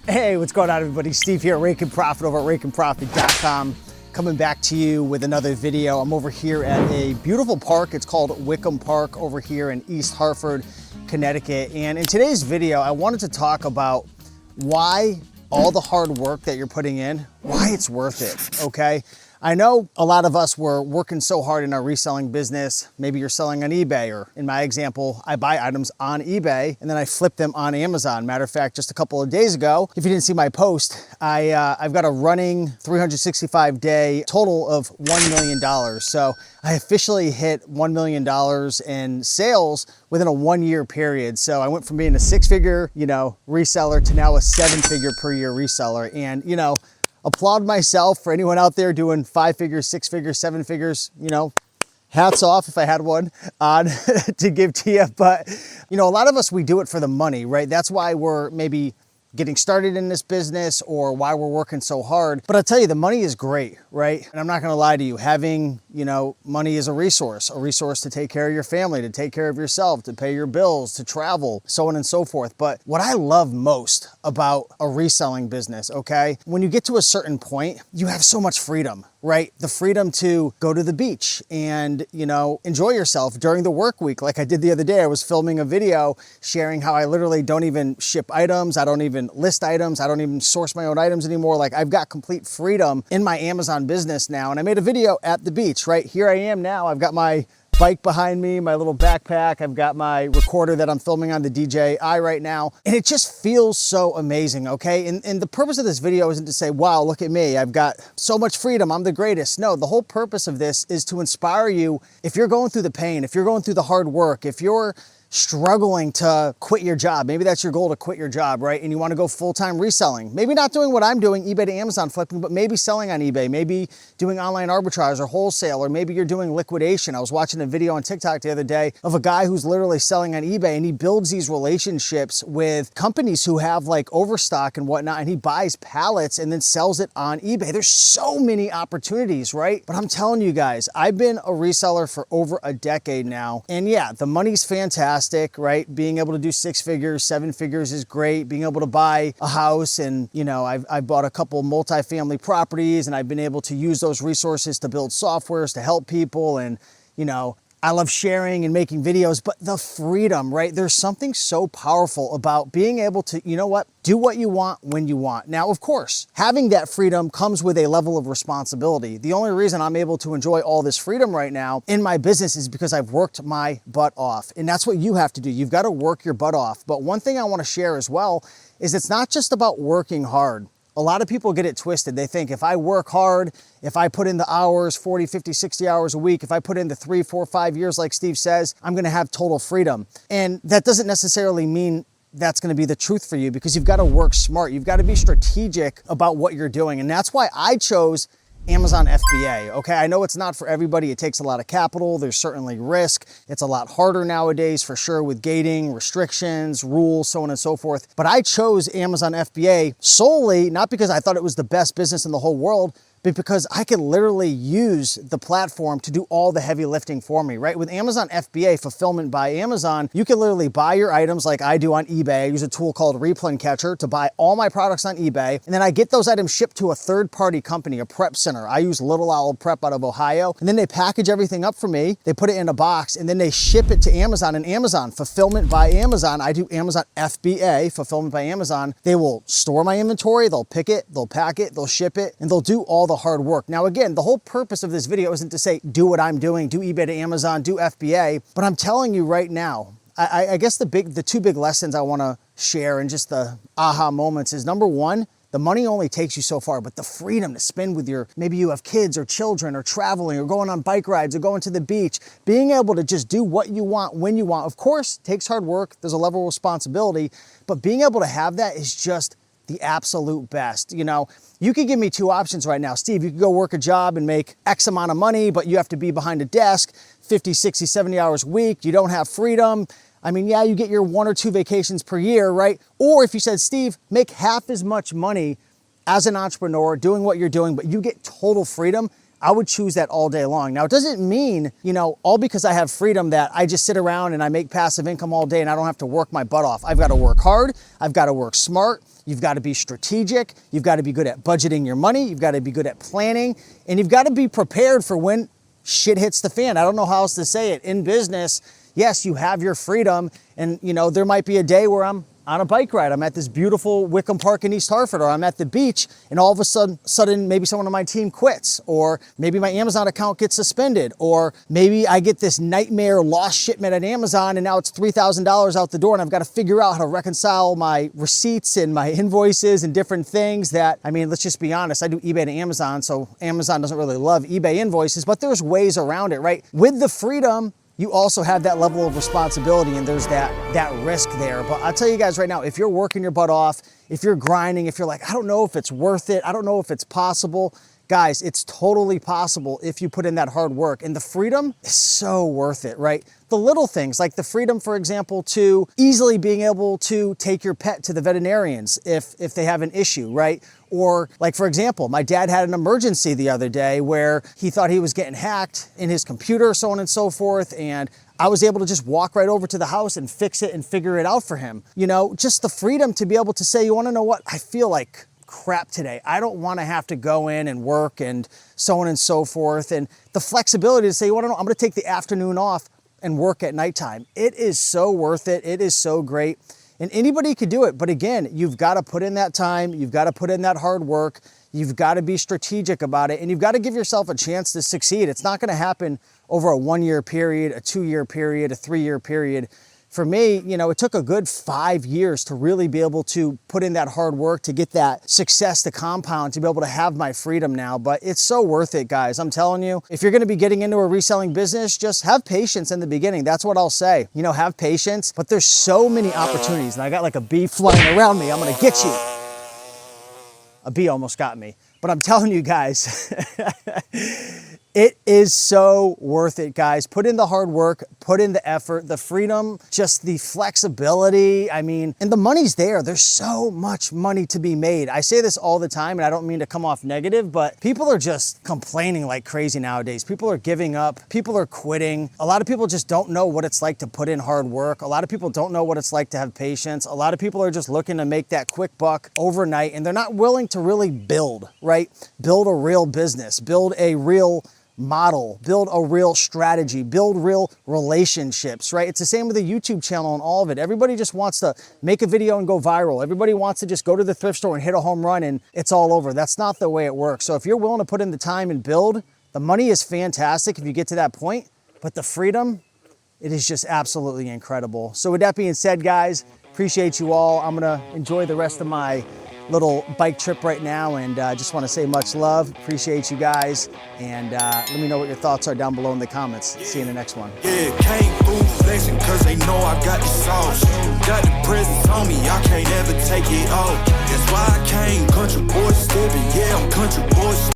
Hey, what's going on, everybody? Steve here, Rake and Profit over at rakeandprofit.com. Coming back to you with another video. I'm over here at a beautiful park. It's called Wickham Park over here in East Hartford, Connecticut. And in today's video, I wanted to talk about why all the hard work that you're putting in, why it's worth it, okay? I know a lot of us were working so hard in our reselling business. Maybe you're selling on eBay, or in my example, I buy items on eBay and then I flip them on Amazon. Matter of fact, just a couple of days ago, if you didn't see my post, I've got a running 365-day total of $1 million. So I officially hit $1 million in sales within a 1-year period. So I went from being a 6-figure, reseller to now a 7-figure per year reseller. And, applaud myself for anyone out there doing 5 figures, 6 figures, 7 figures, hats off if I had one on to give to you. But, a lot of us, we do it for the money, right? That's why we're maybe getting started in this business or why we're working so hard. But I'll tell you, the money is great, right? And I'm not gonna lie to you, having, money is a resource to take care of your family, to take care of yourself, to pay your bills, to travel, so on and so forth. But what I love most about a reselling business, okay? When you get to a certain point, you have so much freedom, right? The freedom to go to the beach and, enjoy yourself during the work week. Like I did the other day, I was filming a video sharing how I literally don't even ship items. I don't even list items. I don't even source my own items anymore. Like I've got complete freedom in my Amazon business now. And I made a video at the beach, right? Here I am now. I've got my bike behind me, my little backpack. I've got my recorder that I'm filming on the DJI right now. And it just feels so amazing, okay? And the purpose of this video isn't to say, wow, look at me. I've got so much freedom. I'm the greatest. No, the whole purpose of this is to inspire you. If you're going through the pain, if you're going through the hard work, if you're struggling to quit your job, maybe that's your goal, to quit your job, right? And you want to go full-time reselling. Maybe not doing what I'm doing, eBay to Amazon flipping, but maybe selling on eBay, maybe doing online arbitrage or wholesale, or maybe you're doing liquidation. I was watching a video on TikTok the other day of a guy who's literally selling on eBay, and he builds these relationships with companies who have like overstock and whatnot, and he buys pallets and then sells it on eBay. There's so many opportunities, right? But I'm telling you guys, I've been a reseller for over a decade now, and yeah, the money's fantastic, right? Being able to do 6 figures, 7 figures is great. Being able to buy a house, and I've bought a couple multifamily properties, and I've been able to use those resources to build softwares to help people. And I love sharing and making videos, but the freedom, right? There's something so powerful about being able to, do what you want when you want. Now, of course, having that freedom comes with a level of responsibility. The only reason I'm able to enjoy all this freedom right now in my business is because I've worked my butt off. And that's what you have to do. You've got to work your butt off. But one thing I want to share as well is it's not just about working hard. A lot of people get it twisted. They think if I work hard, if I put in the hours, 40, 50, 60 hours a week, if I put in the 3, 4, 5 years, like Steve says, I'm gonna have total freedom. And that doesn't necessarily mean that's gonna be the truth for you, because you've gotta work smart. You've gotta be strategic about what you're doing. And that's why I chose Amazon FBA, okay? I know it's not for everybody. It takes a lot of capital. There's certainly risk. It's a lot harder nowadays for sure, with gating, restrictions, rules, so on and so forth. But I chose Amazon FBA solely, not because I thought it was the best business in the whole world, but because I could literally use the platform to do all the heavy lifting for me, right? With Amazon FBA, Fulfillment by Amazon, you can literally buy your items like I do on eBay. I use a tool called Replen Catcher to buy all my products on eBay. And then I get those items shipped to a third-party company, a prep center. I use Little Owl Prep out of Ohio. And then they package everything up for me. They put it in a box, and then they ship it to Amazon. And Amazon, Fulfillment by Amazon, I do Amazon FBA, Fulfillment by Amazon. They will store my inventory, they'll pick it, they'll pack it, they'll ship it, and they'll do all the hard work. Now, again, the whole purpose of this video isn't to say, do what I'm doing, do eBay to Amazon, do FBA, but I'm telling you right now, I guess the 2 big lessons I wanna share and just the aha moments is, number one, the money only takes you so far, but the freedom to spend with maybe you have kids or children or traveling or going on bike rides or going to the beach, being able to just do what you want when you want, of course, takes hard work, there's a level of responsibility, but being able to have that is just the absolute best. You could give me 2 options right now. Steve, you could go work a job and make X amount of money, but you have to be behind a desk 50, 60, 70 hours a week. You don't have freedom. I mean, yeah, you get your 1 or 2 vacations per year, right? Or if you said, Steve, make half as much money as an entrepreneur doing what you're doing, but you get total freedom, I would choose that all day long. Now, it doesn't mean, you know, all because I have freedom that I just sit around and I make passive income all day and I don't have to work my butt off. I've got to work hard. I've got to work smart. You've got to be strategic. You've got to be good at budgeting your money. You've got to be good at planning. And you've got to be prepared for when shit hits the fan. I don't know how else to say it. In business, yes, you have your freedom. And, you know, there might be a day where I'm on a bike ride. I'm at this beautiful Wickham Park in East Hartford, or I'm at the beach and all of a sudden maybe someone on my team quits, or maybe my Amazon account gets suspended, or maybe I get this nightmare lost shipment at Amazon and now it's $3,000 out the door and I've got to figure out how to reconcile my receipts and my invoices and different things that, I mean, let's just be honest, I do eBay to Amazon, so Amazon doesn't really love eBay invoices, but there's ways around it, right? With the freedom, you also have that level of responsibility and there's that risk there. But I'll tell you guys right now, if you're working your butt off, if you're grinding, if you're like, I don't know if it's worth it, I don't know if it's possible, guys, it's totally possible if you put in that hard work. And the freedom is so worth it, right? The little things like the freedom, for example, to easily being able to take your pet to the veterinarians if they have an issue, right? Or like, for example, my dad had an emergency the other day where he thought he was getting hacked in his computer, so on and so forth. And I was able to just walk right over to the house and fix it and figure it out for him. You know, just the freedom to be able to say, you want to know what? I feel like crap today. I don't want to have to go in and work and so on and so forth. And the flexibility to say, you want to know, I'm going to take the afternoon off and work at nighttime. It is so worth it. It is so great. And anybody could do it. But again, you've got to put in that time. You've got to put in that hard work. You've got to be strategic about it. And you've got to give yourself a chance to succeed. It's not going to happen over a 1-year period, a 2-year period, a 3-year period. For me, you know, it took a good 5 years to really be able to put in that hard work to get that success to compound, to be able to have my freedom now. But it's so worth it, guys. I'm telling you, if you're going to be getting into a reselling business, just have patience in the beginning. That's what I'll say. You know, have patience, but there's so many opportunities. And I got like a bee flying around me. I'm going to get you. A bee almost got me. But I'm telling you guys, it is so worth it, guys. Put in the hard work, put in the effort, the freedom, just the flexibility. I mean, and the money's there. There's so much money to be made. I say this all the time, and I don't mean to come off negative, but people are just complaining like crazy nowadays. People are giving up. People are quitting. A lot of people just don't know what it's like to put in hard work. A lot of people don't know what it's like to have patience. A lot of people are just looking to make that quick buck overnight, and they're not willing to really build, right? Build a real business, build a real model, build a real strategy, build real relationships, right? It's the same with the YouTube channel and all of it. Everybody just wants to make a video and go viral. Everybody wants to just go to the thrift store and hit a home run and it's all over. That's not the way it works. So if you're willing to put in the time and build, the money is fantastic if you get to that point, but the freedom, it is just absolutely incredible. So with that being said, guys, appreciate you all. I'm gonna enjoy the rest of my little bike trip right now, and just want to say much love. Appreciate you guys, and let me know what your thoughts are down below in the comments. See you in the next one. Yeah, can't fool flexing cause they know I got the sauce. Got the presence on me, I can't ever take it off. That's why I came country boy stepping, yeah, I'm country boy